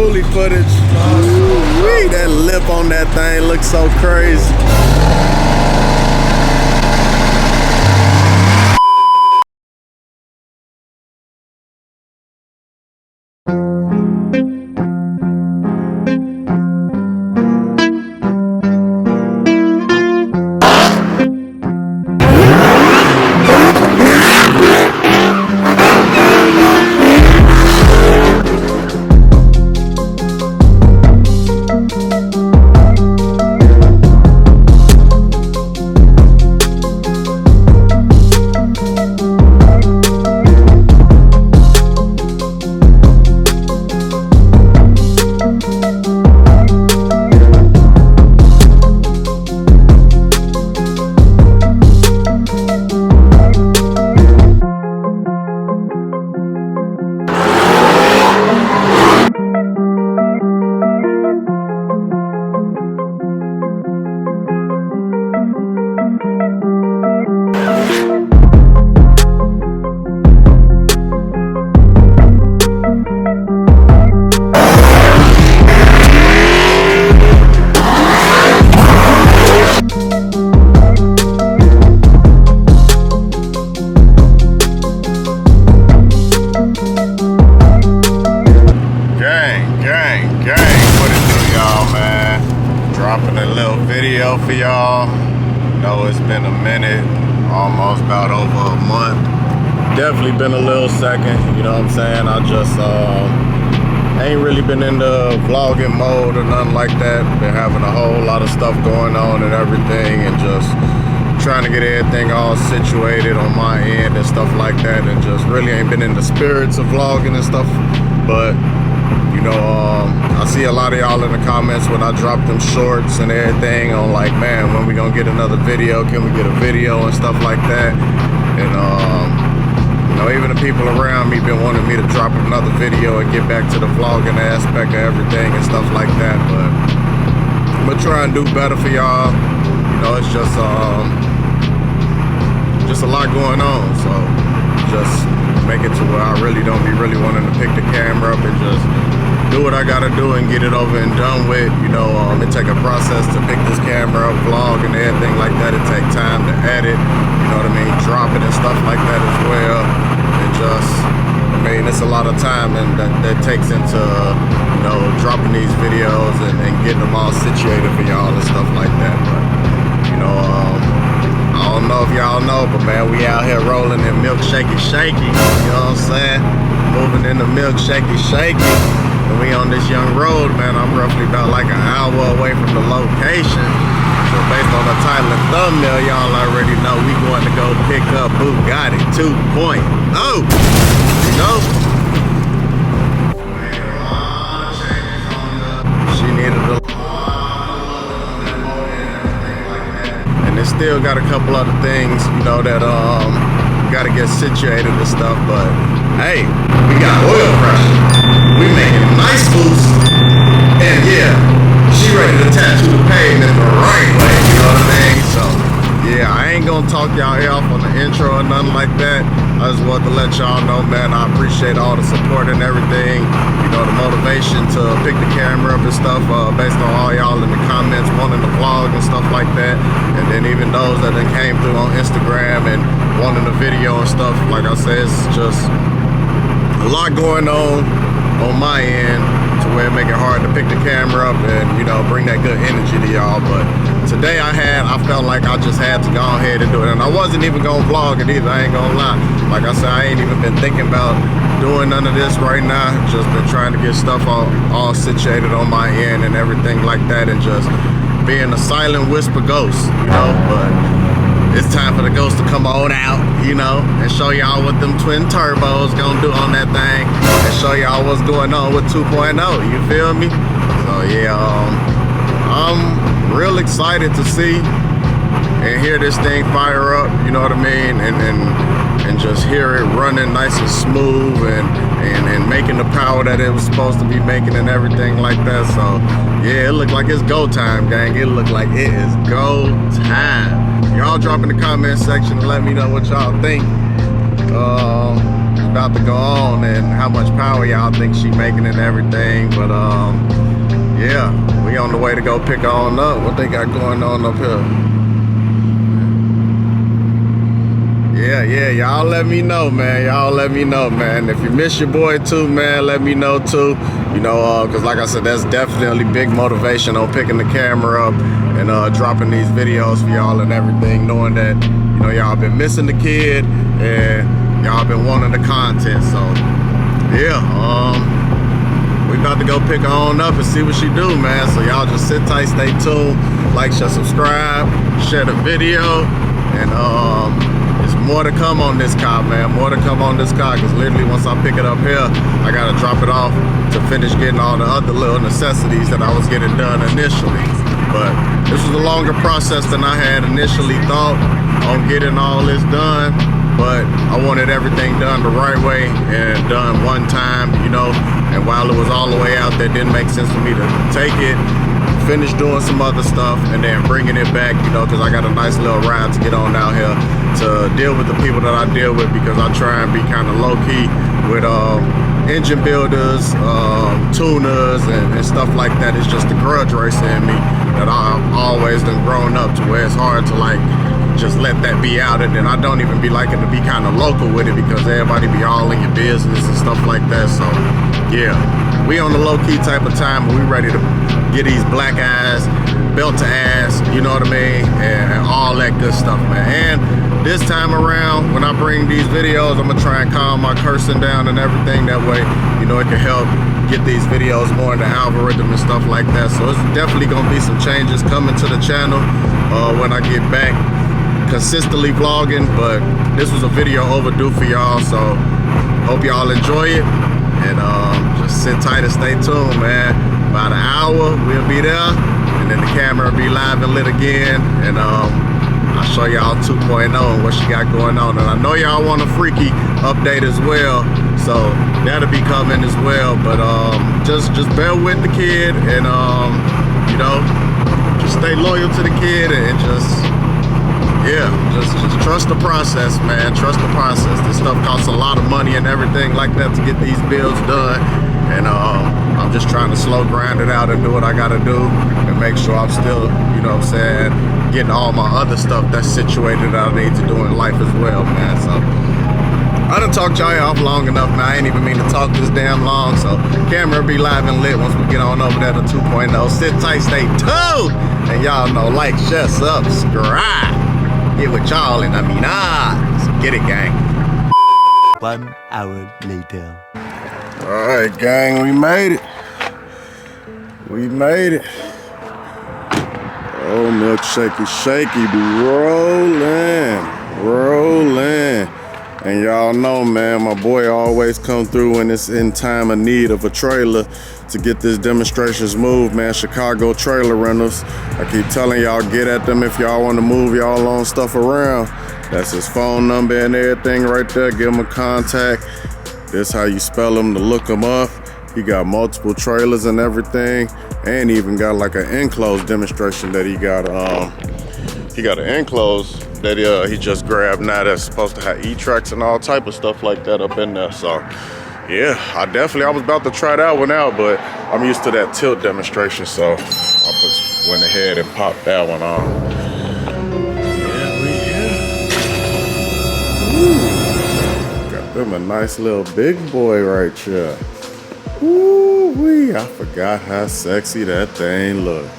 Koolie footage. Ooh-wee, that lip on that thing looks so crazy. Dropping a little video for y'all. Know it's been a minute, almost about over a month. Definitely been a little second, you know what I'm saying? I just ain't really been in the vlogging mode or nothing like that. Been having a whole lot of stuff going on and everything, and just trying to get everything all situated on my end and stuff like that, and just really ain't been in the spirits of vlogging and stuff. But you know, I see a lot of y'all in the comments when I drop them shorts and everything on like, man, when we gonna get another video? Can we get a video and stuff like that? And you know, even the people around me been wanting me to drop another video and get back to the vlogging aspect of everything and stuff like that. But I'm gonna try and do better for y'all. You know, it's just a lot going on, so just make it to where I really don't be wanting to pick the camera up and just do what I gotta do and get it over and done with. You know, it take a process to pick this camera up, vlog and everything like that. It take time to edit, you know what I mean, drop it and stuff like that as well. And just, I mean, it's a lot of time and that takes into, you know, dropping these videos and getting them all situated for y'all and stuff like that. But, you know, I don't know if y'all know, but man, we out here rolling in milk shaky, you know what I'm saying? Moving in the milk shaky. And we on this young road, man. I'm roughly about like an hour away from the location. So based on the title and thumbnail, y'all already know we going to go pick up Bugatti 2.0, you know? She needed a and it still got a couple other things, you know, that gotta get situated and stuff, but hey, we got oil pressure. We making nice boost, and yeah, she ready to tattoo the pavement the right way, you know what I mean? So yeah, I ain't gonna talk y'all off on the intro or nothing like that. I just wanted to let y'all know, man, I appreciate all the support and everything, you know, the motivation to pick the camera up and stuff, based on all y'all in the comments wanting to vlog and stuff like that. And then even those that then came through on Instagram and wanting the video and stuff. Like I said, it's just a lot going on my end to where it make it hard to pick the camera up and, you know, bring that good energy to y'all. But today I felt like I just had to go ahead and do it. And I wasn't even gonna vlog it either, I ain't gonna lie. Like I said, I ain't even been thinking about doing none of this right now. Just been trying to get stuff all situated on my end and everything like that, and just being a silent whisper ghost, you know. But it's time for the ghost to come on out, you know, and show y'all what them twin turbos gonna do on that thing, and show y'all what's going on with 2.0, you feel me? So yeah, I'm real excited to see and hear this thing fire up, you know what I mean, and just hear it running nice and smooth and making the power that it was supposed to be making and everything like that. So yeah, it looked like it's go time, gang. It looked like it is go time. Y'all drop in the comment section and let me know what y'all think. about to go on and how much power y'all think she making and everything. But yeah, we on the way to go pick her on up. What they got going on up here? Yeah, y'all let me know, man. Y'all let me know, man. If you miss your boy too, man, let me know too. You know, because like I said, that's definitely big motivation on picking the camera up and dropping these videos for y'all and everything, knowing that, you know, y'all been missing the kid and y'all been wanting the content. So yeah, we about to go pick her on up and see what she do, man. So y'all just sit tight, stay tuned, like, share, subscribe, share the video, and there's more to come on this car, man. More to come on this car, because literally once I pick it up here, I gotta drop it off to finish getting all the other little necessities that I was getting done initially. But this was a longer process than I had initially thought on getting all this done. But I wanted everything done the right way and done one time, you know. And while it was all the way out there, it didn't make sense for me to take it, finish doing some other stuff, and then bringing it back, you know, because I got a nice little ride to get on out here to deal with the people that I deal with, because I try and be kind of low-key with engine builders, tuners, and stuff like that. It's just the grudge racer in me that I've always done grown up to, where it's hard to like just let that be out. And then I don't even be liking to be kind of local with it, because everybody be all in your business and stuff like that. So yeah, we on the low-key type of time, but we ready to get these black eyes, belt to ass, you know what I mean, and all that good stuff, man. And this time around, when I bring these videos, I'm gonna try and calm my cursing down and everything. That way, you know, it can help get these videos more in the algorithm and stuff like that. So it's definitely gonna be some changes coming to the channel when I get back consistently vlogging. But this was a video overdue for y'all, so hope y'all enjoy it, and just sit tight and stay tuned, man. About an hour, we'll be there, and then the camera will be live and lit again, and I'll show y'all 2.0 and what she got going on. And I know y'all want a freaky update as well, so that'll be coming as well. But just bear with the kid, and you know, just stay loyal to the kid, and just trust the process, man. Trust the process. This stuff costs a lot of money and everything like that to get these builds done, and I'm just trying to slow grind it out and do what I gotta do, and make sure I'm still, you know what I'm saying, getting all my other stuff that's situated that I need to do in life as well, man. So I done talked y'all off long enough, man. I ain't even mean to talk this damn long. So camera will be live and lit once we get on over there to 2.0. Sit tight, stay tuned, and y'all know, like, share, subscribe. Get with y'all, and I mean, let's get it, gang. 1 hour later. All right, gang, we made it. We made it. Oh, milkshakey, shaky, be rolling. And y'all know, man, my boy always come through when it's in time of need of a trailer to get this demonstrations moved, man. Chicago Trailer Rentals. I keep telling y'all, get at them if y'all want to move y'all own stuff around. That's his phone number and everything right there. Give him a contact. This how you spell him to look him up. He got multiple trailers and everything, and he even got like an enclosed demonstration that he got an enclosed that he just grabbed now, that's supposed to have E-tracks and all type of stuff like that up in there. So yeah, I was about to try that one out, but I'm used to that tilt demonstration, so I just went ahead and popped that one on. Yeah, we here. Got them a nice little big boy right here. Woo-wee, I forgot how sexy that thing looked.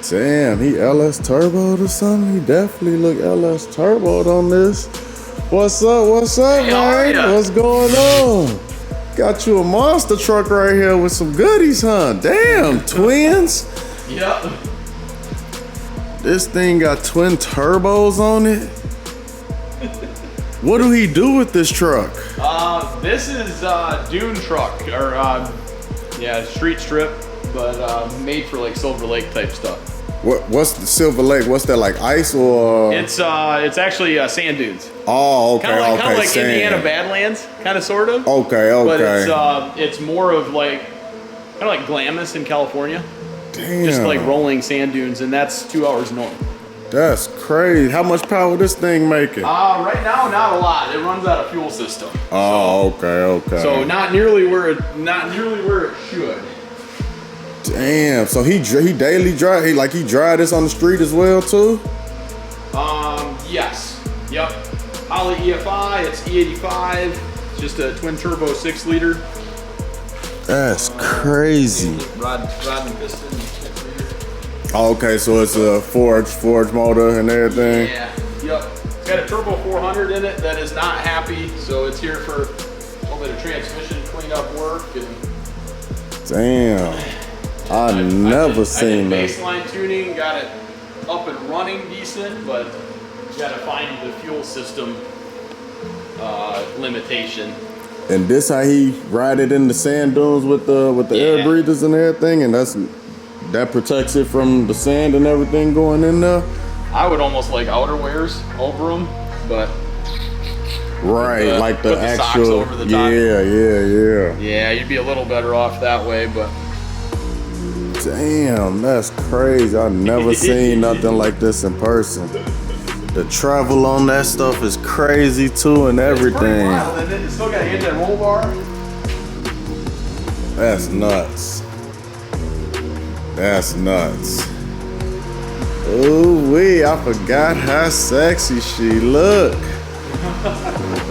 Damn, he LS turboed or something? He definitely look LS turboed on this. What's up, hey, man? What's going on? Got you a monster truck right here with some goodies, huh? Damn, twins? Yep. This thing got twin turbos on it? What do he do with this truck? This is dune truck, or yeah, street strip, but made for like Silver Lake type stuff. What's the Silver Lake? What's that, like ice or? It's actually sand dunes. Oh, okay, Kind of like sand. Indiana Badlands, kind of sort of. Okay. But it's more of like kind of like Glamis in California. Damn. Just like rolling sand dunes, and that's 2 hours north. That's crazy. How much power this thing making? Right now, not a lot. It runs out of fuel system. Oh, okay. So not nearly where it should. Damn. So he daily drive. He drive this on the street as well too. Yes. Yep. Holley EFI. It's E85. It's just a twin turbo 6-liter. That's crazy. Rod and piston. 6-liter. Oh, okay, so it's a forged motor and everything. Yeah. Yep. It's got a turbo 400 in it that is not happy, so it's here for a little bit of transmission cleanup work. And damn. I never seen I that. did baseline tuning, got it up and running decent, but you gotta find the fuel system limitation. And this how he ride it in the sand dunes with the air breathers and everything, and that protects it from the sand and everything going in there. I would almost like outerwears over them, but right, like the actual socks over the top. Yeah. Yeah, you'd be a little better off that way, but damn, that's crazy. I've never seen nothing like this in person. The travel on that stuff is crazy too, and everything. It's pretty wild, and then it's still got to hit that roll bar. That's nuts. That's nuts. Ooh wee, I forgot how sexy she look.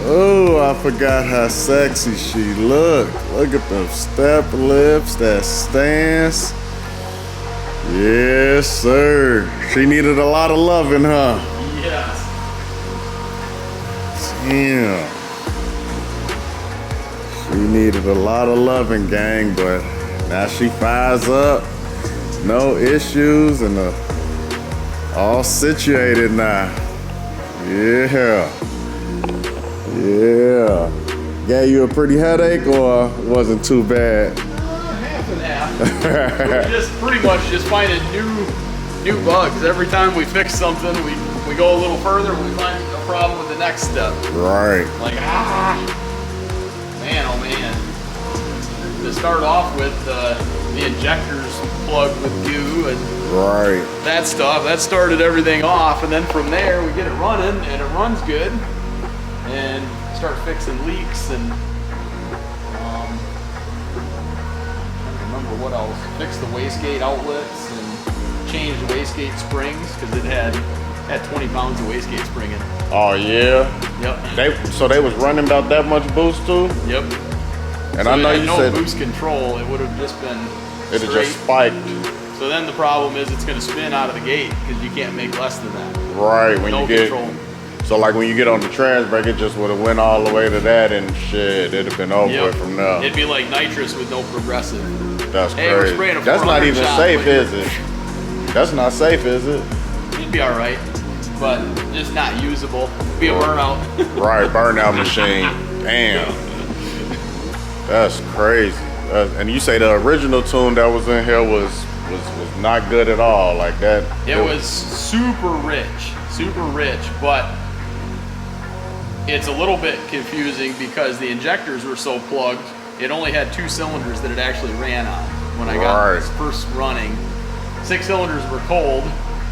Oh, I forgot how sexy she look. Look at them step lips, that stance. Yes, sir. She needed a lot of loving, huh? Yes. Damn. She needed a lot of loving, gang, but now she fires up. No issues and all situated now. Yeah. Gave you a pretty headache or wasn't too bad? Half and half. We're just pretty much just finding new bugs. Every time we fix something, we go a little further and we find a problem with the next step. Right. Like, man, oh man. To start off with, the injectors plugged with goo and right. that stuff, that started everything off, and then from there we get it running and it runs good and start fixing leaks and I don't remember what else. Fix the wastegate outlets and change the wastegate springs because it had 20 pounds of wastegate spring in it. Oh yeah? Yep. So they was running about that much boost too? Yep. And so I know it had you no said boost control, it would have just been it had straight. just spiked. So then the problem is it's going to spin out of the gate because you can't make less than that. Right, when no you get control. so like when you get on the trans brake, it just would have went all the way to that and shit, it'd have been over it from there. It'd be like nitrous with no progressive. That's Hey, we're crazy. spraying a That's not 400 even shot, safe, but is it? That's not safe, is it? It'd be all right, but just not usable. Be a burnout. Right, burnout machine. Damn. That's crazy. And you say the original tune that was in here was not good at all, like that. It was super rich, but it's a little bit confusing because the injectors were so plugged. It only had 2 cylinders that it actually ran on when I got this first running. 6 cylinders were cold.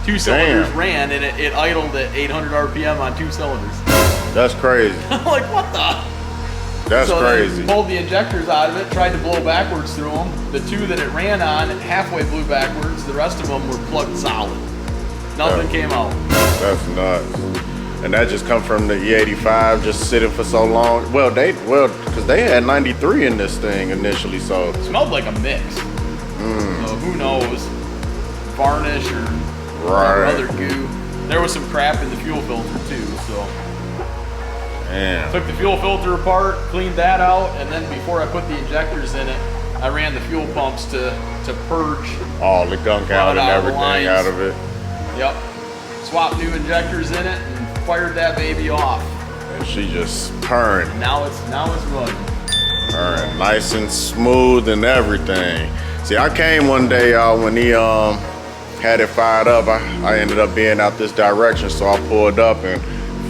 2 cylinders ran and it idled at 800 RPM on 2 cylinders. That's crazy. I'm like, what the? That's crazy. Then pulled the injectors out of it, tried to blow backwards through them. The 2 that it ran on, halfway blew backwards. The rest of them were plugged solid. Nothing came out. That's nuts. And that just come from the E85 just sitting for so long. Well, because they had 93 in this thing initially, so. It smelled like a mix. So who knows? Varnish or other goo. There was some crap in the fuel filter too, so. Damn. Took the fuel filter apart, cleaned that out, and then before I put the injectors in it, I ran the fuel pumps to purge all the gunk out and everything out of it. Yep. Swapped new injectors in it and fired that baby off. And she just purring. Now it's running. Purring, nice and smooth and everything. See, I came one day, y'all, when he had it fired up. I ended up being out this direction, so I pulled up and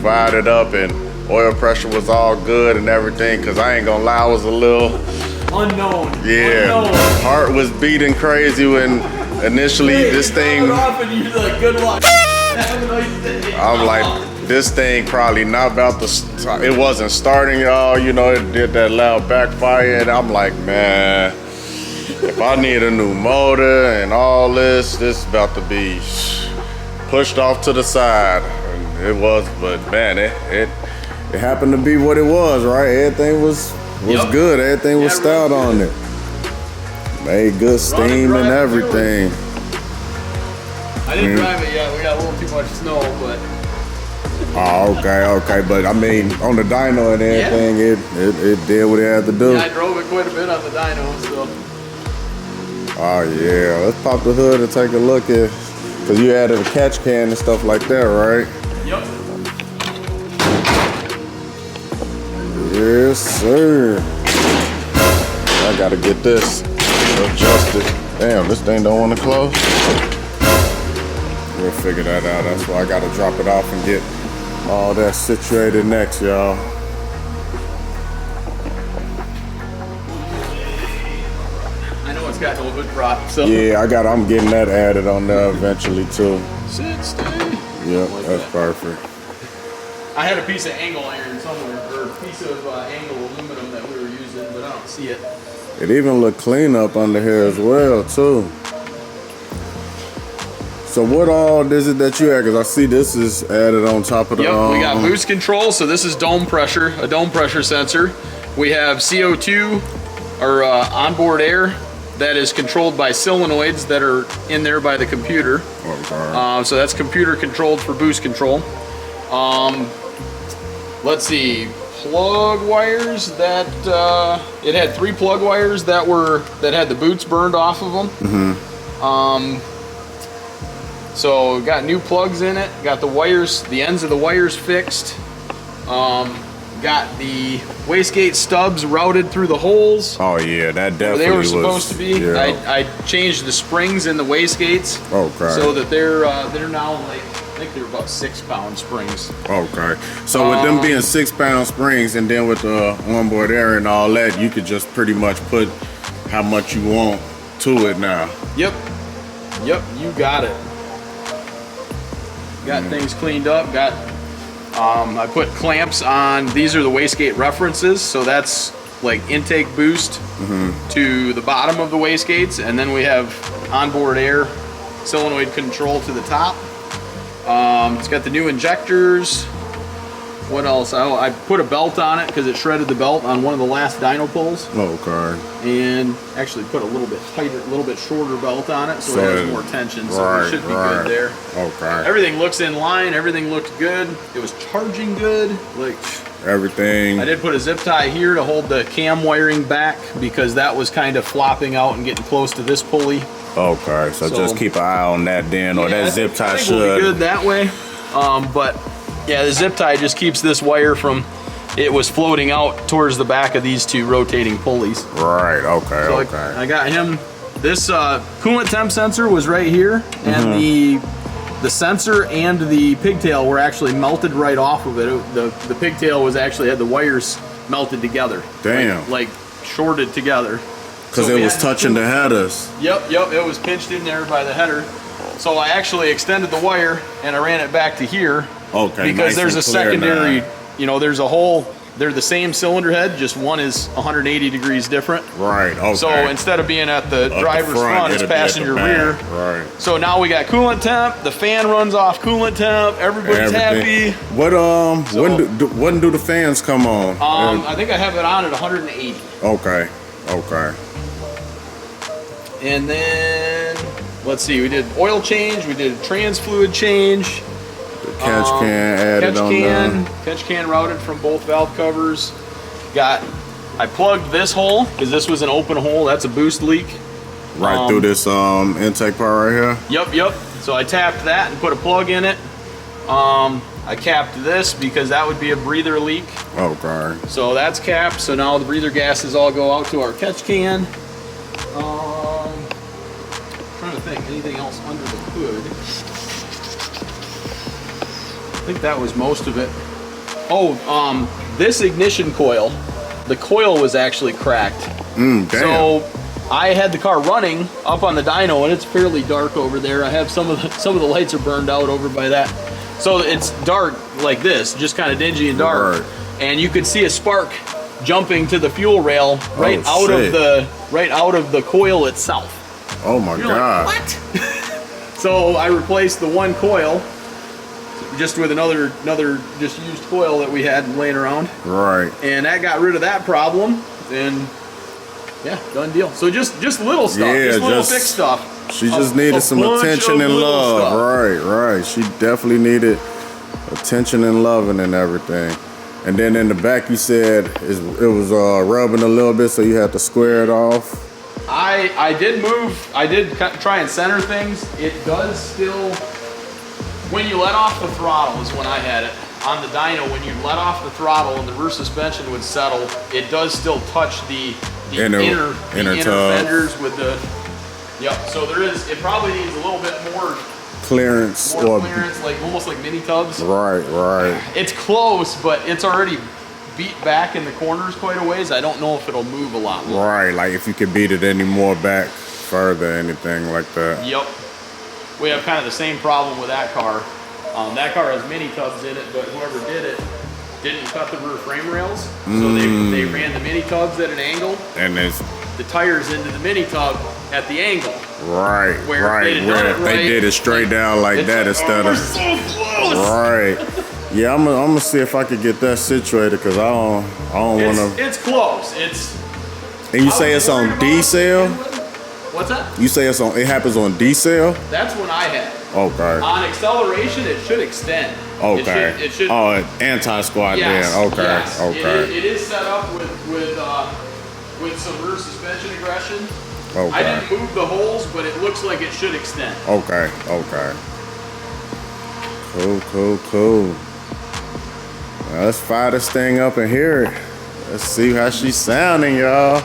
fired it up, and oil pressure was all good and everything. Cause I ain't gonna lie, I was a little unknown. Yeah, heart was beating crazy when initially this thing. Off and you're like, good luck. Have a nice day. I'm like, this thing probably not about to start. It wasn't starting, y'all. You know, it did that loud backfire. And I'm like, man, if I need a new motor and all this is about to be pushed off to the side. And it was, but man, it happened to be what it was, right? Everything was good. Everything was stout on it. Made good steam and everything. I didn't drive it yet. We got a little too much snow, but. Oh, okay. But I mean, on the dyno and everything, it did what it had to do. Yeah, I drove it quite a bit on the dyno, so. Oh yeah, let's pop the hood and take a look at, cause you added a catch can and stuff like that, right? Yep. Yes, sir. I gotta get this adjusted. Damn, this thing don't want to close. We'll figure that out. That's why I gotta drop it off and get all that situated next, y'all. I know it's got no hood prop, so. Yeah, I'm getting that added on there eventually too. Sit, stay. Yep, Like that's that. perfect. I had a piece of angle iron somewhere, or a piece of angle aluminum that we were using, but I don't see it. It even looked clean up under here as well too. So what all is it that you add? Because I see this is added on top of the... Yep, we got boost control, so this is dome pressure, a dome pressure sensor. We have CO2, or onboard air, that is controlled by solenoids that are in there by the computer. Okay. So that's computer controlled for boost control. Let's see, plug wires that it had 3 plug wires that had the boots burned off of them. So got new plugs in it. Got the wires, the ends of the wires fixed. Got the wastegate stubs routed through the holes. Oh yeah, that definitely They were was, supposed to be. Yeah. I changed the springs in the wastegates. Okay. So that they're now like, I think they're about 6-pound springs. Okay. So with them being 6-pound springs and then with the onboard air and all that, you could just pretty much put how much you want to it now. Yep, you got it. Got things cleaned up. Got I put clamps on. These are the wastegate references, so that's like intake boost to the bottom of the wastegates, and then we have onboard air solenoid control to the top. It's got the new injectors. What else? I put a belt on it because it shredded the belt on one of the last dyno pulls. Okay. And actually put a little bit tighter, a little bit shorter belt on it, so it has more tension. So it should be good there. Okay. Everything looks in line. Everything looked good. It was charging good. Like everything. I did put a zip tie here to hold the cam wiring back because that was kind of flopping out and getting close to this pulley. Okay, so just keep an eye on that then, or that zip tie should. We'll be good that way. But yeah, the zip tie just keeps this wire from, it was floating out towards the back of these 2 rotating pulleys. Right, okay, So okay. I got him, this coolant temp sensor was right here, and the sensor and the pigtail were actually melted right off of it. The pigtail was actually had the wires melted together. Damn. Like shorted together. Because So it we was had- touching the headers. Yep, it was pinched in there by the header. So I actually extended the wire and I ran it back to here. Okay, Because nice there's a and clear secondary, now. you know, there's a hole, they're the same cylinder head, just one is 180 degrees different. Right, okay. So instead of being at the Up driver's the front, it's it'll be at the passenger back. rear. Right. So now we got coolant temp, the fan runs off coolant temp, everybody's happy. What when do the fans come on? I think I have it on at 180. Okay. And then, let's see, we did oil change, we did trans fluid change. The catch can added on there. Catch can routed from both valve covers. I plugged this hole, because this was an open hole, that's a boost leak. Right through this intake part right here? Yep. So I tapped that and put a plug in it. I capped this because that would be a breather leak. Okay. So that's capped, so now the breather gases all go out to our catch can. Trying to think, anything else under the hood? I think that was most of it. Oh, this ignition coil, the coil was actually cracked. Damn. So I had the car running up on the dyno, and it's fairly dark over there. I have some of the lights are burned out over by that, so it's dark like this, just kind of dingy and dark. Right. And you could see a spark jumping to the fuel rail right out of the coil itself. Oh my God! Like, what? So I replaced the one coil just with another just used coil that we had laying around. Right. And that got rid of that problem. And yeah, done deal. So just little stuff, just little fix stuff. She just needed some attention and love. Right. She definitely needed attention and loving and everything. And then in the back, you said it was rubbing a little bit, so you had to square it off. I did try and center things. It does still, when you let off the throttle is when I had it. On the dyno, when you let off the throttle and the rear suspension would settle, it does still touch the inner fenders with the, so it probably needs a little bit more clearance, like almost like mini tubs. Right. It's close, but it's already beat back in the corners quite a ways. I don't know if it'll move a lot more. Right, like if you could beat it any more back further, anything like that. Yep. We have kind of the same problem with that car. That car has mini tubs in it, but whoever did it didn't cut the rear frame rails. So they ran the mini tubs at an angle. And the tires into the mini tub at the angle. Right. They did it straight down like that instead of. So close. Right. Yeah, I'm gonna see if I could get that situated, because I don't want to. It's close. And you say it's on D-cell? What's that? You say it happens on D-cell? That's what I had. Okay. On acceleration, it should extend. Okay. It should. Oh, anti-squat then. Okay. Yes. Okay. It is set up with some rear suspension aggression. Okay. I didn't move the holes, but it looks like it should extend. Okay. Cool. Now let's fire this thing up and hear it. Let's see how she's sounding, y'all.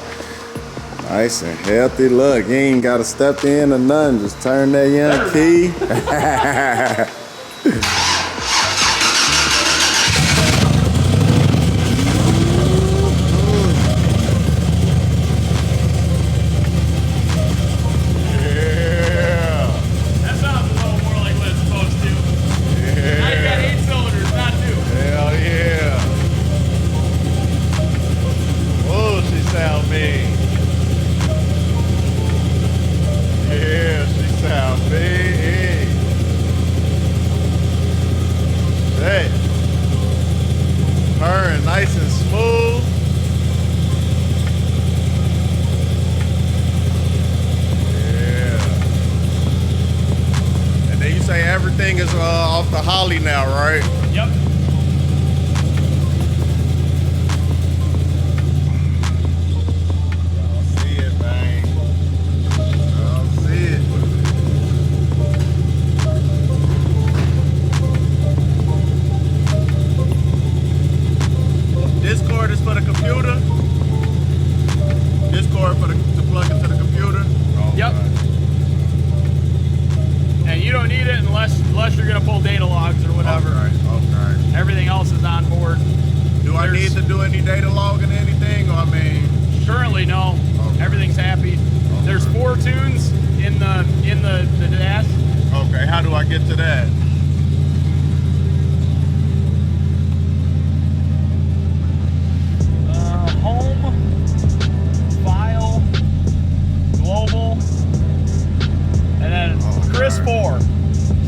Nice and healthy. Look, you ain't got to step in or nothing. Just turn that young key. Nice and smooth. Yeah. And then you say everything is off the Holly now, right? Yep. Y'all see it, man. Y'all see it. This cord is for the computer. This cord to plug into the computer. Oh, yep. God. And you don't need it unless you're gonna pull data logs or whatever. Okay. Everything else is on board. Do I need to do any data logging or anything? Or Currently no. Okay. Everything's happy. Okay. There's 4 tunes in the dash. Okay. How do I get to that? Home, file, global, and then Chris 4.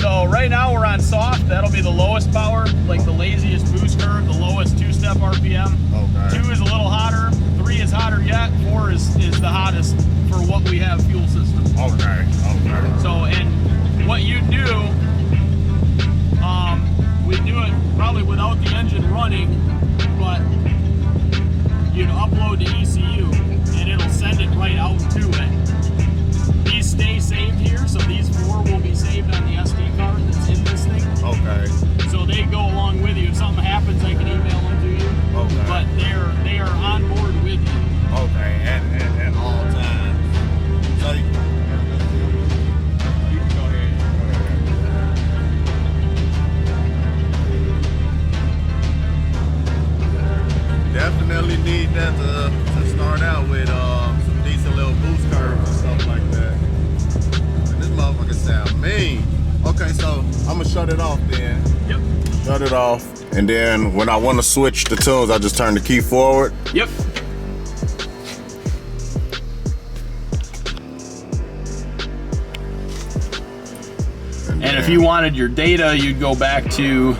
So right now we're on soft. That'll be the lowest power, like the laziest boost curve, the lowest 2-step RPM. Okay. 2 is a little hotter. 3 is hotter yet. 4 is the hottest for what we have fuel system. Okay. So, and what you do, we do it probably without the engine running, but you'd upload to ECU and it'll send it right out to it. These stay saved here, so these 4 will be saved on the SD card that's in this thing. Okay. So they go along with you. If something happens, I can email them to you. Okay. But they are on board with you. Okay, at all times. So you can go ahead. Definitely need that to start out with. shut it off then. Yep. Shut it off. And then when I want to switch the tunes, I just turn the key forward. Yep. And if you wanted your data, you'd go back to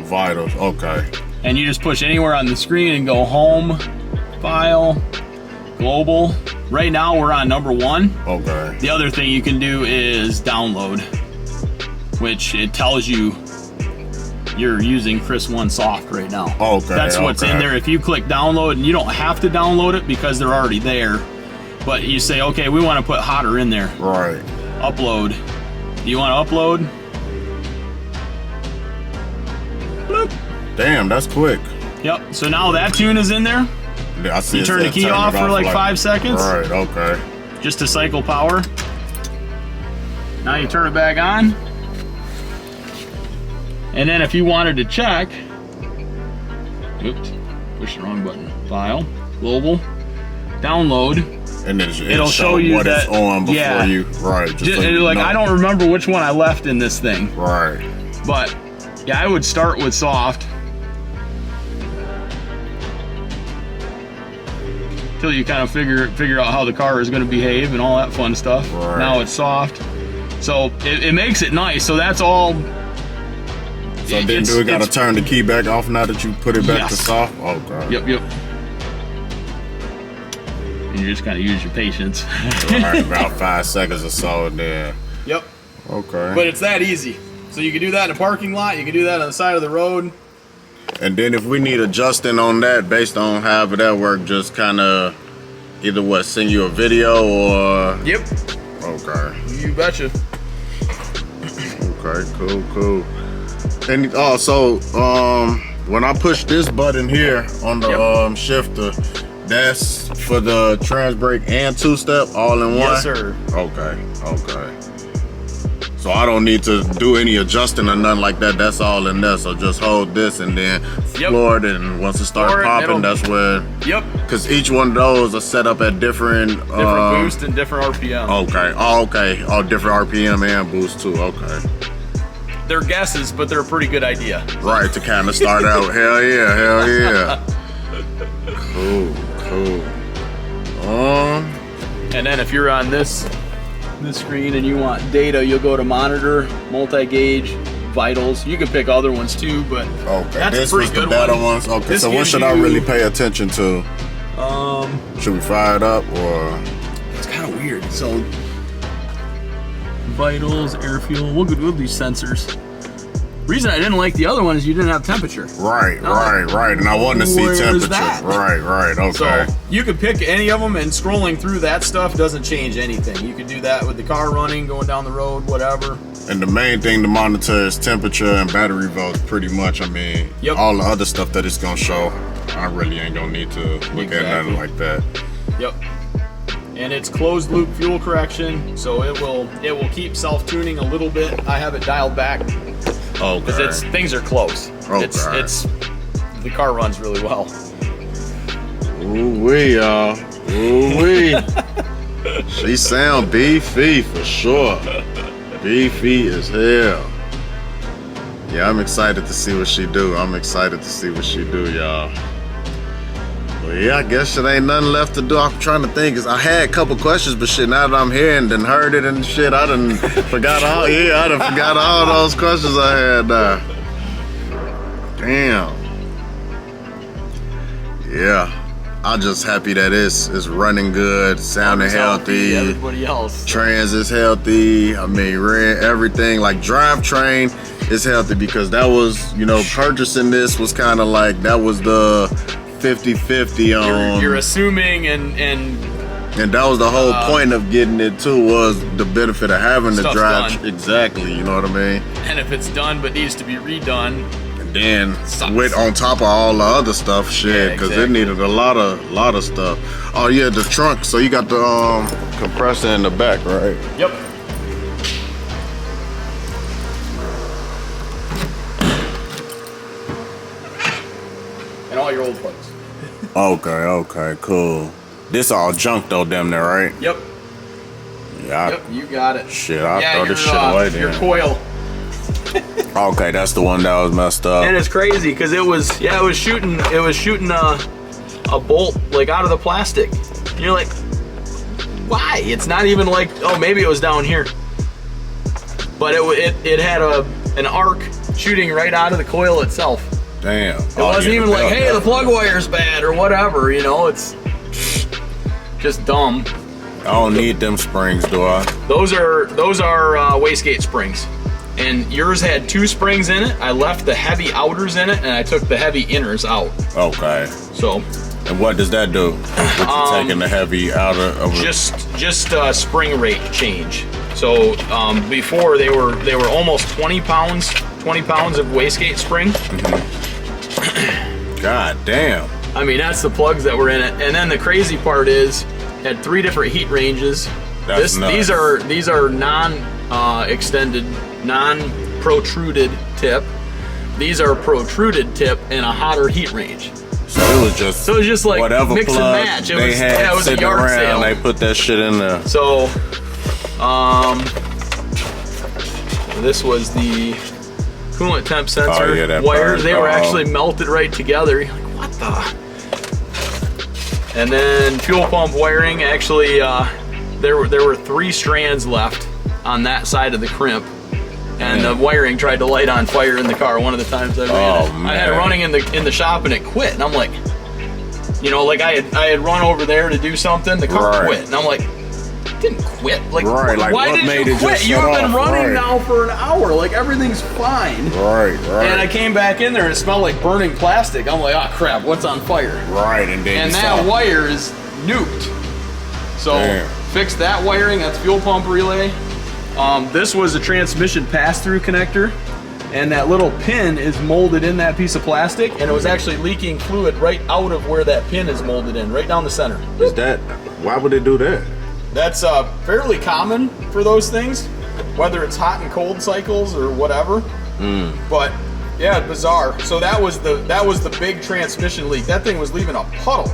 vitals, okay. And you just push anywhere on the screen and go home, file, global. Right now we're on number 1. Okay. The other thing you can do is download, which it tells you you're using Chris 1 soft right now. Okay. That's what's in there. If you click download, and you don't have to download it because they're already there, but you say, okay, we want to put hotter in there. Right. Upload. Do you want to upload? Bloop. Damn, that's quick. Yep, so now that tune is in there. Yeah, I see. You turn the key off for like 5 seconds. Right, okay. Just to cycle power. Now you turn it back on. And then if you wanted to check, oops, push the wrong button. File, global, download. And then it'll show you what that, it's on before you, right. Just so you know. I don't remember which one I left in this thing. Right. But yeah, I would start with soft. Till you kind of figure out how the car is going to behave and all that fun stuff. Right. Now it's soft. So it makes it nice. So that's all. So then do we got to turn the key back off now that you put it back to soft? Oh, God. Yep. And you just got to use your patience. Right, about 5 seconds or so and then. Yep. Okay. But it's that easy. So you can do that in a parking lot. You can do that on the side of the road. And then if we need adjusting on that based on however that work, just kind of either send you a video or. Yep. Okay. You betcha. Okay, cool. And also, when I push this button here on the shifter, that's for the trans brake and 2-step all in one? Yes, sir. Okay. So I don't need to do any adjusting or nothing like that. That's all in there. So just hold this and then floor it, and once it starts popping, that's where. Yep. Because each one of those are set up at different boost and different RPM. Okay. Oh, different RPM and boost too. Okay. They're guesses, but they're a pretty good idea. Right, to kind of start out. Hell yeah. Cool. And then if you're on this screen and you want data, you'll go to monitor, multi-gauge, vitals. You can pick other ones too, but that's this a pretty was the good better one. ones. Okay, so what should I really pay attention to? Should we fire it up or? It's kind of weird. So vitals, air fuel. We'll do sensors. Reason I didn't like the other one is you didn't have temperature. Right. And I wanted to see temperature. That? Right. Okay. So you could pick any of them, and scrolling through that stuff doesn't change anything. You could do that with the car running, going down the road, whatever. And the main thing to monitor is temperature and battery volts, pretty much. I mean, all the other stuff that it's gonna show, I really ain't gonna need to look at nothing like that. Yep. And it's closed loop fuel correction, so it will keep self-tuning a little bit. I have it dialed back. Okay. Because things are close. Okay. It's the car runs really well. Ooh-wee, y'all. Ooh-wee. She sound beefy for sure. Beefy as hell. Yeah, I'm excited to see what she do. Y'all. Well, yeah, I guess it ain't nothing left to do. I'm trying to think, cause I had a couple questions, but shit, now that I'm here and done heard it and shit, I done forgot all. Yeah, I done forgot all those questions I had. Damn. Yeah, I'm just happy that it's running good, sounding healthy. Everybody else. Trans is healthy. I mean, everything like drivetrain is healthy because that was, purchasing this was kind of like that was the 50-50 on. You're assuming and that was the whole point of getting it too, was the benefit of having the drive. Done. Exactly, you know what I mean? And if it's done but needs to be redone, and then with on top of all the other stuff, shit, because it needed a lot of stuff. Oh yeah, the trunk. So you got the compressor in the back, right? Yep. And all your old plugs. Okay, cool. This all junk though, damn near, right? Yep. Yeah. Yep, you got it. Shit, I'll throw this shit away then. Your coil. Okay, that's the one that was messed up. And it's crazy because it was shooting a bolt like out of the plastic. And you're like, why? It's not even like, oh, maybe it was down here. But it had an arc shooting right out of the coil itself. Damn. It wasn't even like, hey, the plug wire's bad or whatever, you know, it's just dumb. I don't need them springs, do I? Those are wastegate springs. And yours had 2 springs in it. I left the heavy outers in it and I took the heavy inners out. Okay. So. And what does that do? With you taking the heavy outer of it? Just spring rate change. So before they were almost 20 pounds of wastegate spring. God damn. I mean, that's the plugs that were in it. And then the crazy part is, had 3 different heat ranges. That's nuts. These are non-extended, non-protruded tip. These are protruded tip and a hotter heat range. So it was just like whatever mix and match. It was a yard sale. They put that shit in there. So, this was the coolant temp sensor wires. They were actually melted right together. You're like, what the? And then fuel pump wiring. Actually, there were 3 strands left on that side of the crimp. And the wiring tried to light on fire in the car one of the times I ran it. I had it running in the shop and it quit. And I'm like, you know, like I had run over there to do something, the car quit. And I'm like, it didn't quit. Like, why did you quit? You've been running now for an hour. Like, everything's fine. Right. And I came back in there and it smelled like burning plastic. I'm like, oh crap, what's on fire? Right, and that wire is nuked. So fix that wiring, that's fuel pump relay. This was a transmission pass-through connector, and that little pin is molded in that piece of plastic, and it was actually leaking fluid right out of where that pin is molded in, right down the center. Why would they do that? That's fairly common for those things, whether it's hot and cold cycles or whatever. But yeah, bizarre. So that was the big transmission leak. That thing was leaving a puddle.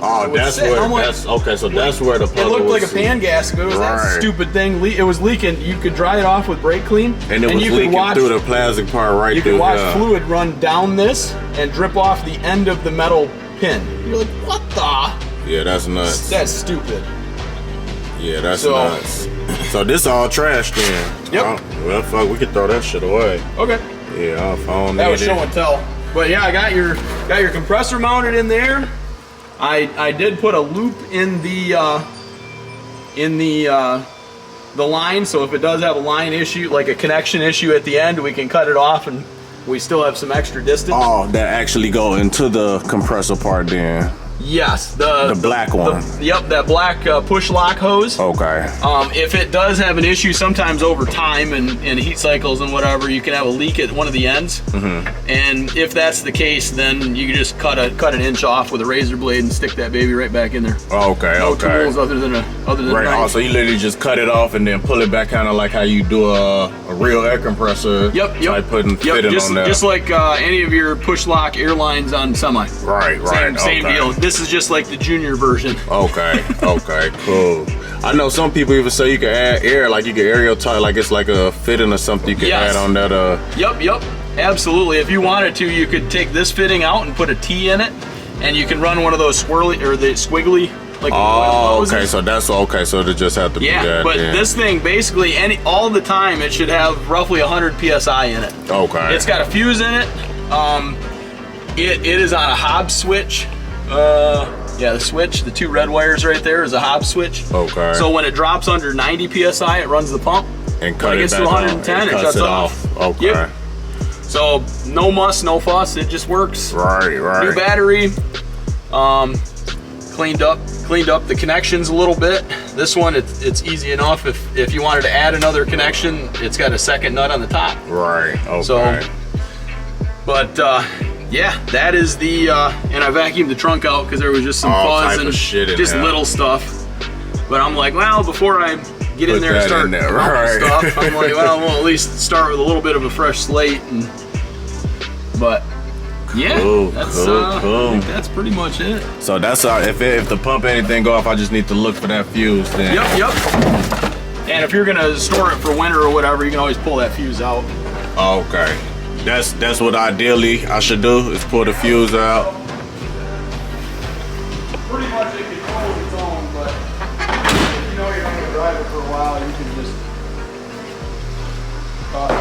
Oh, that's where the puddle. It looked like a pan gasket. It was that stupid thing. It was leaking. You could dry it off with brake clean, and it was leaking through the plastic part right there. You could watch fluid run down this and drip off the end of the metal pin. You're like, what the? Yeah, that's nuts. That's stupid. Yeah, that's nuts. So this all trash then? Yep. Well, fuck, we could throw that shit away. Okay. Yeah, I'll phone that was show and tell. But yeah, I got your compressor mounted in there. I did put a loop in the line, so if it does have a line issue, like a connection issue at the end, we can cut it off and we still have some extra distance. Oh, that actually go into the compressor part then? Yes, the black one. Yep, that black push lock hose. Okay. If it does have an issue, sometimes over time and heat cycles and whatever, you can have a leak at one of the ends. And if that's the case, then you can just cut an inch off with a razor blade and stick that baby right back in there. Okay. No tools other than right. Knife. So you literally just cut it off and then pull it back, kind of like how you do a real air compressor. Yep. Fitting on there. Just like any of your push lock airlines on semi. Right. Same deal. This is just like the junior version. Okay, cool. I know some people even say you can add air, like you can aerial tie, like it's like a fitting or something you can add on that. Yep, absolutely. If you wanted to, you could take this fitting out and put a T in it, and you can run one of those swirly or the squiggly, like oil hoses. Okay, so that's okay. So they just have to be that. But this thing basically all the time it should have roughly 100 psi in it. Okay. It's got a fuse in it. It is on a Hobbs switch. Yeah, the switch, the 2 red wires right there is a Hobbs switch. Okay. So when it drops under 90 psi, it runs the pump. And when it gets to 110, it shuts off. Okay. Yep. So no muss, no fuss. It just works. Right. New battery. Cleaned up the connections a little bit. This one, it's easy enough. If you wanted to add another connection, it's got a second nut on the top. Right. Okay. So, but yeah, that is the and I vacuumed the trunk out because there was just some fuzz and just little stuff. But I'm like, well, before I get in there and start stuff, I'm like, well, we'll at least start with a little bit of a fresh slate. But yeah, cool. I think that's pretty much it. So that's if the pump anything go off, I just need to look for that fuse then. Yep. And if you're gonna store it for winter or whatever, you can always pull that fuse out. Okay. That's what ideally I should do, is pull the fuse out. Pretty much it controls its own, but if you know you're not gonna drive it for a while, you can just cut it.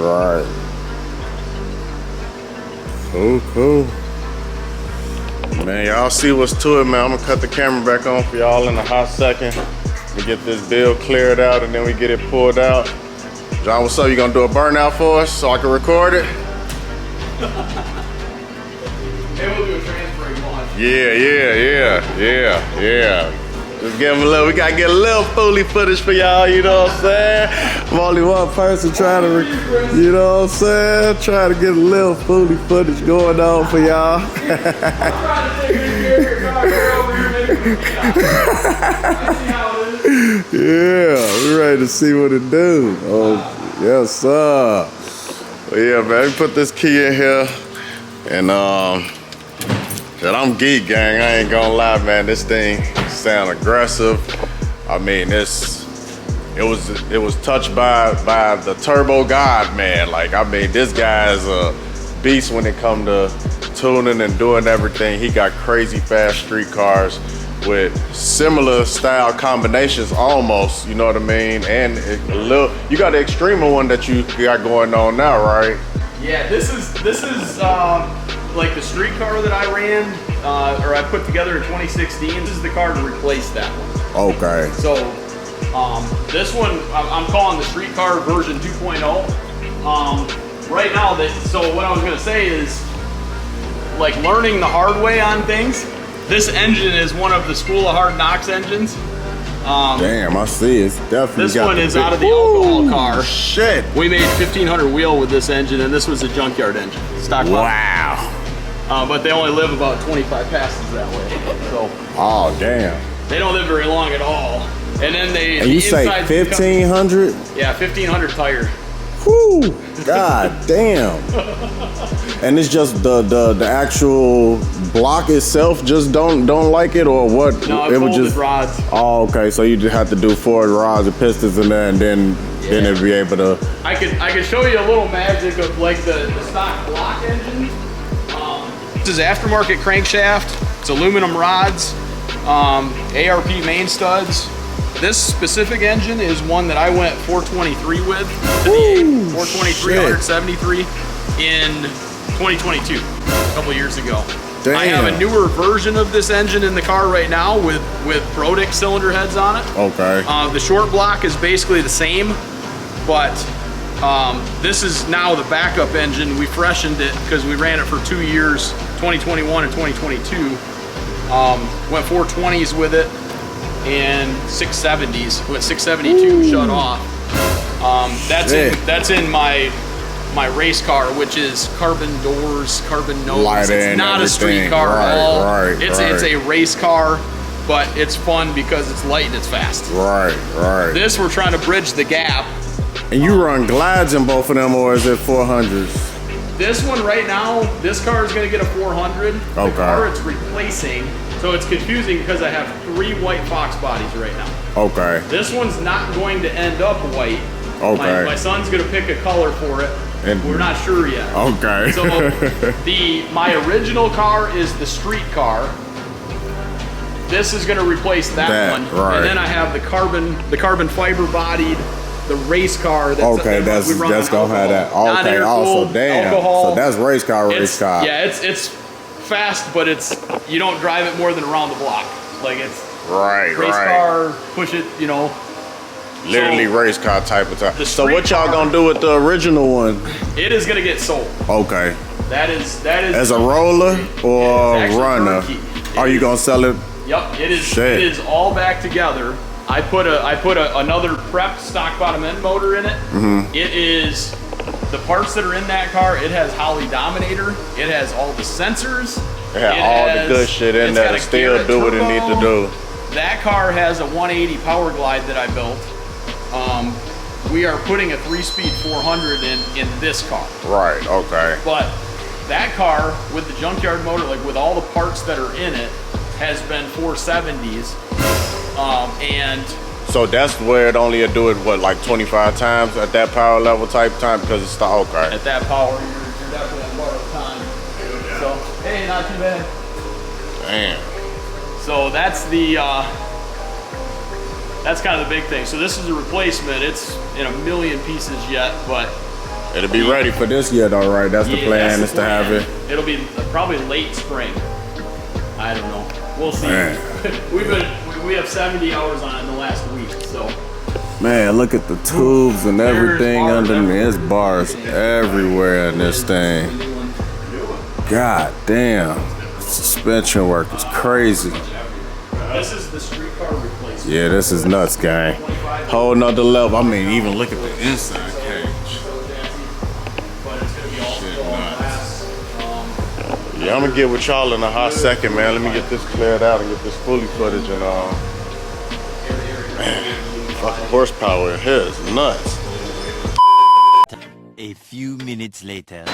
Right. Cool. Man, y'all see what's to it, man. I'm gonna cut the camera back on for y'all in a hot second. We get this bill cleared out and then we get it pulled out. John, what's up? You gonna do a burnout for us so I can record it? Hey, we'll do a transferring launch. Yeah. Just give him a little, we gotta get a little Foolie footage for y'all, you know what I'm saying? I'm only one person trying to, you know what I'm saying? Trying to get a little Foolie footage going on for y'all. I'm trying to take good care of your car, girl, over here making it. I see how it is. Yeah, we're ready to see what it do. Oh, yes, sir. Well, yeah, man, we put this key in here, and that I'm geek, gang. I ain't gonna lie, man. This thing sound aggressive. I mean, it was touched by the turbo god, man. Like, I mean, this guy is a beast when it come to tuning and doing everything. He got crazy fast street cars with similar style combinations almost, you know what I mean? And a little, you got the extremer one that you got going on now, right? Yeah, this is like the street car that I ran, or I put together in 2016. This is the car to replace that one. Okay. So this one, I'm calling the street car version 2.0. Right now, so what I was gonna say is, like, learning the hard way on things. This engine is one of the School of Hard Knocks engines. Damn, I see. It's definitely this one is out of the alcohol car. Shit. We made 1500 wheel with this engine, and this was a junkyard engine. Stock model. Wow. But they only live about 25 passes that way. So. Oh, damn. They don't live very long at all. And then And you say 1500? Yeah, 1500 tire. Whoo! God damn. And it's just the actual block itself just don't like it, or what? No, it would just rods. Oh, okay. So you just have to do forward rods and pistons in there, and then it'd be able to. I could show you a little magic of like the stock block engine. This is aftermarket crankshaft. It's aluminum rods, ARP main studs. This specific engine is one that I went 423 with, to the 423, 173 in 2022, a couple years ago. Damn. I have a newer version of this engine in the car right now with Brodick cylinder heads on it. Okay. The short block is basically the same, but this is now the backup engine. We freshened it because we ran it for 2 years, 2021 and 2022. Went 420s with it and 670s. Went 672 shut off. That's in my race car, which is carbon doors, carbon nose. It's not a street car at all. It's a race car, but it's fun because it's light and it's fast. Right. This, we're trying to bridge the gap. And you run glides in both of them, or is it 400s? This one right now, this car is going to get a 400. The car it's replacing, so it's confusing because I have 3 white Fox bodies right now. Okay. This one's not going to end up white. Okay. My son's going to pick a color for it. And we're not sure yet. Okay. So my original car is the street car. This is going to replace that one. Right. And then I have the carbon fiber bodied, the race car. That's gonna have that. Okay. Also, damn. Alcohol. So that's race car. Yeah, it's fast, but you don't drive it more than around the block. Like, it's race car. Push it, you know. Literally race car type of time. So what y'all gonna do with the original one? It is gonna get sold. Okay. That is as a roller or runner. Are you gonna sell it? Yep. It is. Shit. It is all back together. I put another prep stock bottom end motor in it. Mm-hmm. It is the parts that are in that car. It has Holley Dominator. It has all the sensors. It has all the good shit in there to still do what it needs to do. That car has a 180 Power Glide that I built. We are putting a 3-speed 400 in this car. Right, okay. But that car with the junkyard motor, like with all the parts that are in it, has been 470s. And So that's where it only do it, what, like 25 times at that power level type time because it's the okay. At that power, you're definitely on borrowed time. So, hey, not too bad. Damn. So that's the, that's kind of the big thing. So this is a replacement. It's in a million pieces yet, but it'll be ready for this year though, right? That's the plan, is to have it. It'll be probably late spring. I don't know. We'll see. We have 70 hours on it in the last week, so. Man, look at the tubes and everything underneath. There's bars everywhere in this thing. God damn. Suspension work is crazy. This is the streetcar replacement. Yeah, this is nuts, gang. Whole nother level. I mean, even look at the inside cage. Shit nuts. Yeah, I'm gonna get with y'all in a hot second, man. Let me get this cleared out and get this fully footage and man, fucking horsepower in here is nuts. A few minutes later.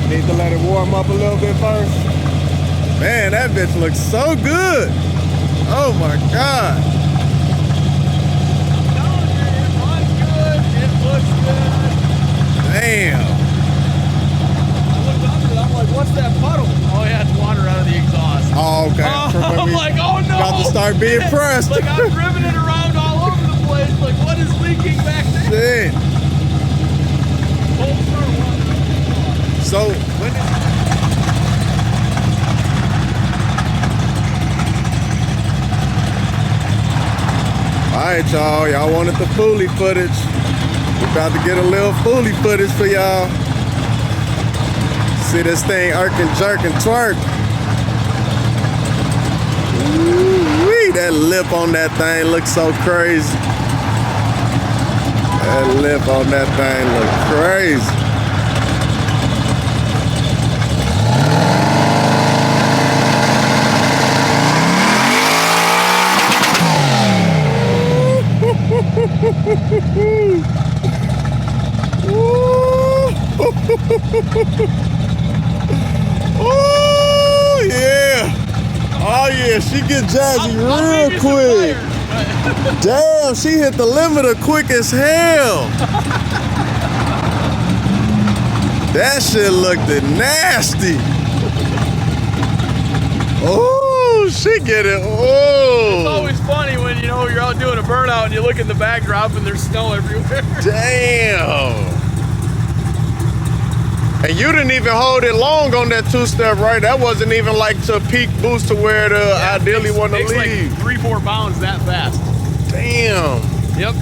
Need to let it warm up a little bit first. Man, that bitch looks so good. Oh my God. It runs good. It looks good. Damn. I looked under it. I'm like, what's that puddle? Oh yeah, it's water out of the exhaust. Oh, okay. I'm like, oh no. Got to start being pressed. Like I'm driven it around all over the place. Like what is leaking back there? Shit. So when alright, y'all wanted the fully footage. We're about to get a little fully footage for y'all. See this thing irking, jerking, twerk. Ooh-wee, that lip on that thing looks so crazy. That lip on that thing looks crazy. Oh yeah. Oh yeah, she get jazzy real quick. Damn, she hit the limiter quick as hell. That shit looked nasty. Oh, she get it. Oh. It's always funny when you know you're out doing a burnout and you look in the backdrop and there's snow everywhere. Damn. And you didn't even hold it long on that two-step, right? That wasn't even like to peak boost to where the ideally want to leave. Like 3-4 pounds that fast. Damn. Yep.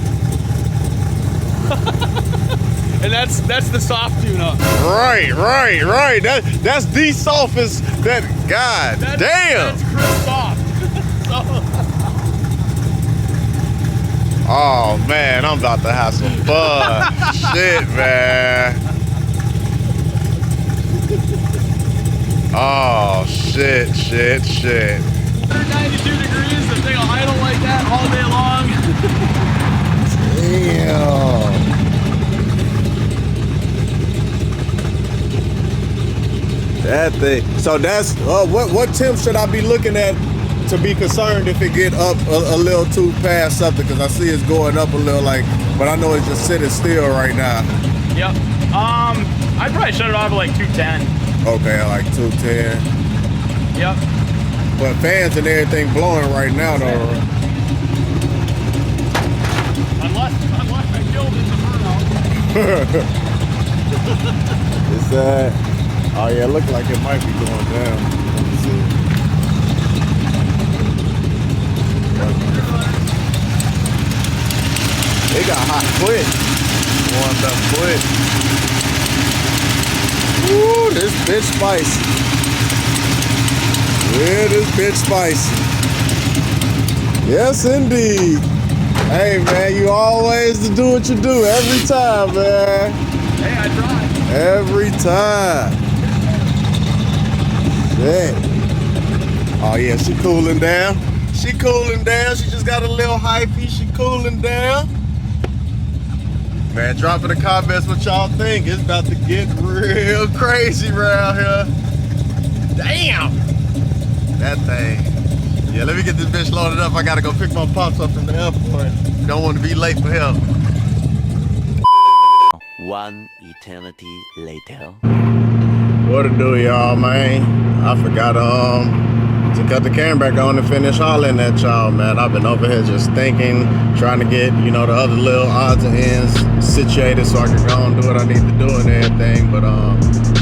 And that's the soft tune-up. Right. That's the softest. That God damn. That's crisp soft. Oh man, I'm about to have some fun. Shit, man. Oh shit. 192 degrees, the thing will idle like that all day long. Damn. That thing. So that's what temp should I be looking at to be concerned if it get up a little too past something? Because I see it's going up a little, like, but I know it's just sitting still right now. Yep. I'd probably shut it off at like 210. Okay, like 210. Yep. But fans and everything blowing right now though. Unless I killed it in the burnout. It's oh yeah, it look like it might be going down. Let me see. It got hot quick. Warmed up quick. Woo, this bitch spicy. Yeah, this bitch spicy. Yes, indeed. Hey, man, you always do what you do every time, man. Hey, I tried. Every time. Shit. Oh, yeah, she cooling down. She cooling down. She just got a little hypey. She cooling down. Man, drop in the comments what y'all think. It's about to get real crazy around here. Damn! That thing. Yeah, let me get this bitch loaded up. I gotta go pick my pops up from the airport. Don't want to be late for him. One eternity later. What to do, y'all, man? I forgot to cut the camera back on and finish hollering at y'all, man. I've been over here just thinking, trying to get, you know, the other little odds and ends situated so I can go and do what I need to do and everything. But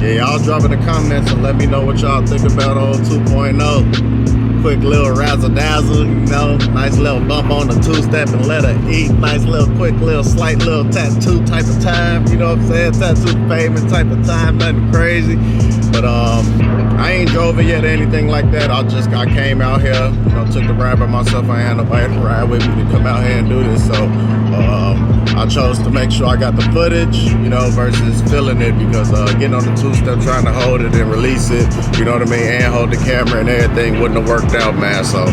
yeah, y'all drop in the comments and let me know what y'all think about old 2.0. Quick little razzle dazzle, you know, nice little bump on the two-step and let her eat. Nice little quick little slight little tattoo type of time, you know what I'm saying? Tattoo pavement type of time, nothing crazy. But I ain't drove it yet or anything like that. I came out here, you know, took the ride by myself. I had nobody to ride with me to come out here and do this. So I chose to make sure I got the footage, you know, versus filling it, because getting on the two-step, trying to hold it and release it, you know what I mean, and hold the camera and everything wouldn't have worked out, man. So,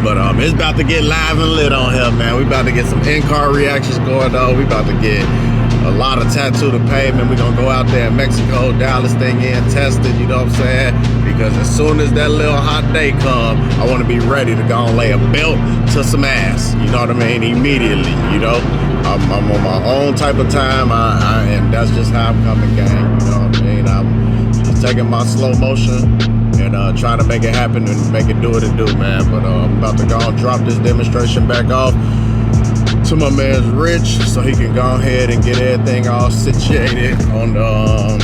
but it's about to get live and lit on here, man. We about to get some in-car reactions going on. We about to get a lot of tattoo to pavement. We're gonna go out there in Mexico, dial this thing in, test it, you know what I'm saying? Because as soon as that little hot day come, I wanna be ready to go and lay a belt to some ass, you know what I mean? Immediately, you know? I'm on my own type of time, and that's just how I'm coming, gang, you know what I mean? I'm just taking my slow motion and trying to make it happen and make it do what it do, man. But I'm about to go and drop this demonstration back off to my man's Rich, so he can go ahead and get everything all situated on the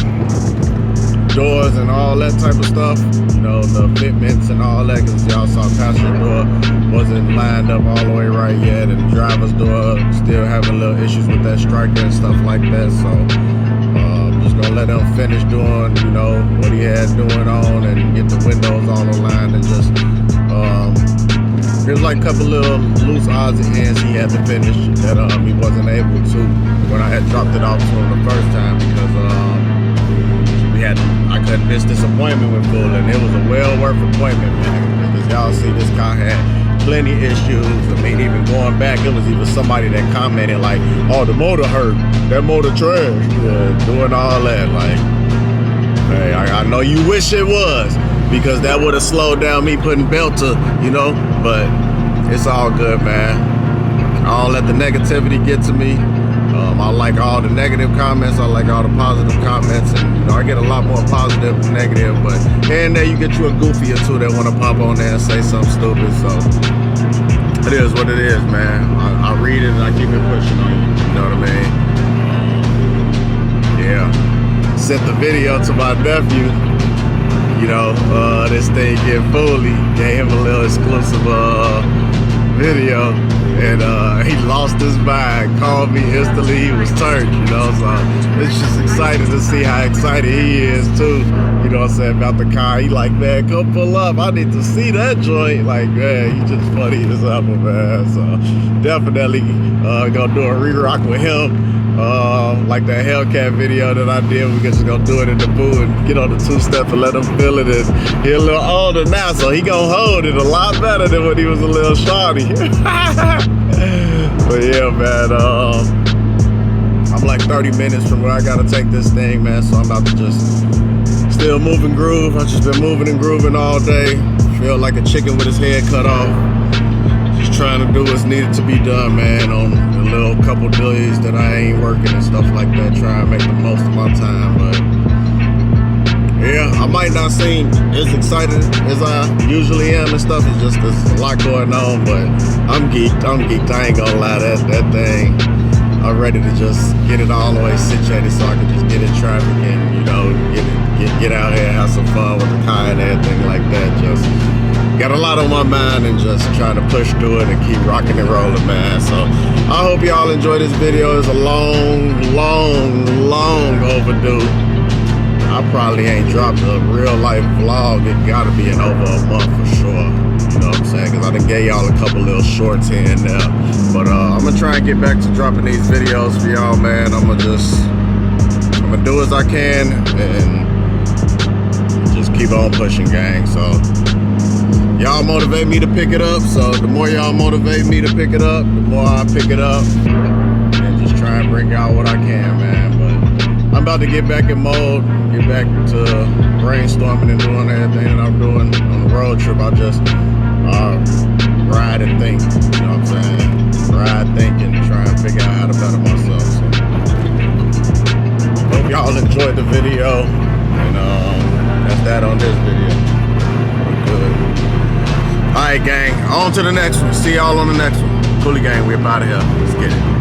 doors and all that type of stuff, you know, the fitments and all that, because y'all saw passenger door wasn't lined up all the way right yet, and the driver's door still having little issues with that striker and stuff like that. So just gonna let him finish doing, you know, what he had doing on, and get the windows all aligned, and just there's like a couple little loose odds and ends he had to finish that he wasn't able to when I had dropped it off to him the first time, because I couldn't miss this appointment with Koolin. It was a well worth appointment, man, because y'all see this car had plenty issues. I mean, even going back, it was even somebody that commented like, oh, the motor hurt, that motor trash, yeah, doing all that. Like, hey, I know you wish it was, because that would have slowed down me putting belt to, you know, but it's all good, man. I don't let the negativity get to me. I like all the negative comments, I like all the positive comments, and you know, I get a lot more positive than negative, but here and there you get you a goofy or two that want to pop on there and say something stupid. So it is what it is, man. I read it and I keep it pushing on you, you know what I mean? Yeah, sent the video to my nephew, you know, this thing get fully, gave him a little exclusive video, and he lost his mind, called me instantly, he was turned, you know, so it's just exciting to see how excited he is too, you know what I'm saying, about the car. He like, man, come pull up, I need to see that joint. Like, man, he just funny as hell, man. So definitely gonna do a re-rock with him. Like that Hellcat video that I did, we just gonna do it in the booth and get on the two-step and let him feel it. And he a little older now, so he gonna hold it a lot better than when he was a little shawty. But yeah, man, I'm like 30 minutes from where I gotta take this thing, man, so I'm about to just still move and groove. I've just been moving and grooving all day. Feel like a chicken with his head cut off. Just trying to do what's needed to be done, man, on the little couple days that I ain't working and stuff like that. Try and make the most of my time, but yeah, I might not seem as excited as I usually am and stuff. It's just there's a lot going on, but I'm geeked. I ain't gonna lie, that thing, I'm ready to just get it all the way situated so I can just get in traffic and, you know, get out here and have some fun with the car and everything like that. Just got a lot on my mind and just trying to push through it and keep rocking and rolling, man. So I hope y'all enjoy this video. It's a long overdue I probably ain't dropped a real life vlog. It gotta be in over a month for sure. You know what I'm saying? Because I done gave y'all a couple little shorts here and there. But I'm gonna try and get back to dropping these videos for y'all, man. I'm gonna do as I can and just keep on pushing, gang. So y'all motivate me to pick it up. So the more y'all motivate me to pick it up, the more I pick it up and just try and bring out what I can, man. But I'm about to get back in mode, get back to brainstorming and doing everything that I'm doing on the road trip. I just ride and think, you know what I'm saying? Ride, think, and try and figure out how to better myself. So hope y'all enjoyed the video, and that's that on this video. Good. All right, gang, on to the next one. See y'all on the next one. Coolie gang, we up out of here. Let's get it.